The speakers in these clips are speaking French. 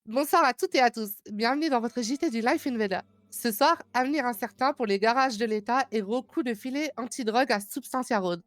Bonsoir à toutes et à tous. Bienvenue dans votre JT du Life Invader. Ce soir, avenir incertain pour les garages de l'État et gros coup de filet anti-drogue à Substantia Road.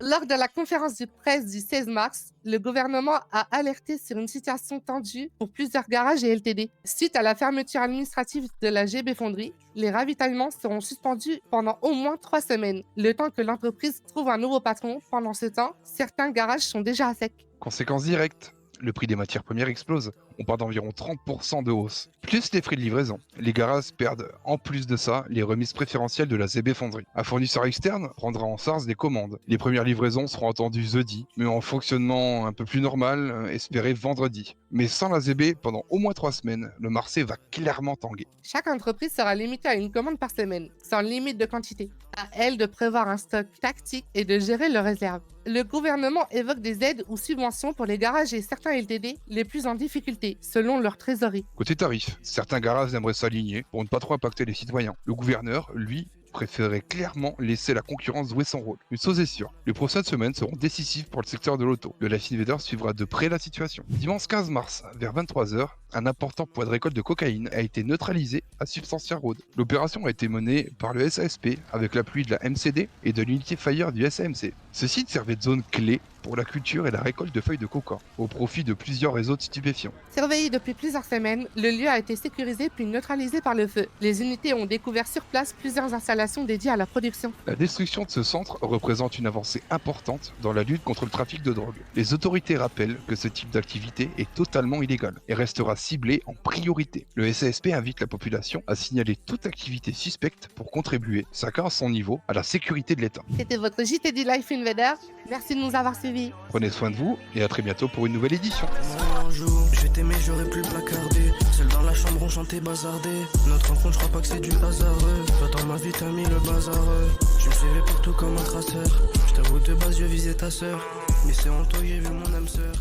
Lors de la conférence de presse du 16 mars, le gouvernement a alerté sur une situation tendue pour plusieurs garages et LTD. Suite à la fermeture administrative de la GB Fonderie, les ravitaillements seront suspendus pendant au moins 3 semaines, le temps que l'entreprise trouve un nouveau patron. Pendant ce temps, certains garages sont déjà à sec. Conséquence directe, le prix des matières premières explose. On parle d'environ 30% de hausse. Plus les frais de livraison. Les garages perdent, en plus de ça, les remises préférentielles de la ZB Fonderie. Un fournisseur externe prendra en charge des commandes. Les premières livraisons seront attendues jeudi, mais en fonctionnement un peu plus normal, espéré vendredi. Mais sans la ZB, pendant au moins 3 semaines, le marché va clairement tanguer. Chaque entreprise sera limitée à une commande par semaine, sans limite de quantité. À elle de prévoir un stock tactique et de gérer leurs réserves. Le gouvernement évoque des aides ou subventions pour les garages et certains LTD les plus en difficulté, selon leur trésorerie. Côté tarif, certains garages aimeraient s'aligner pour ne pas trop impacter les citoyens. Le gouverneur, lui, préférait clairement laisser la concurrence jouer son rôle. Une chose est sûre, les prochaines semaines seront décisives pour le secteur de l'auto. Le Life Invader suivra de près la situation. Dimanche 15 mars, vers 23h, un important poids de récolte de cocaïne a été neutralisé à Substantia Road. L'opération a été menée par le SASP avec l'appui de la MCD et de l'unité Fire du SAMC. Ce site servait de zone clé pour la culture et la récolte de feuilles de coca, au profit de plusieurs réseaux de stupéfiants. Surveillé depuis plusieurs semaines, le lieu a été sécurisé puis neutralisé par le feu. Les unités ont découvert sur place plusieurs installations dédiées à la production. La destruction de ce centre représente une avancée importante dans la lutte contre le trafic de drogue. Les autorités rappellent que ce type d'activité est totalement illégal et restera ciblé en priorité. Le SASP invite la population à signaler toute activité suspecte pour contribuer, chacun à son niveau, à la sécurité de l'État. C'était votre JT du Life Invader. Merci de nous avoir suivis. Prenez soin de vous et à très bientôt pour une nouvelle édition. Un jour, je t'aimais, j'aurais pu le placarder. Seul dans la chambre, on chantait bazardé. Notre rencontre, je crois pas que c'est du hasard. Toi, dans ma vie, t'as mis le bazar. Tu me suivais partout comme un traceur. Je t'avoue, de base, je visais ta sœur. Mais c'est en toi, j'ai vu mon âme sœur.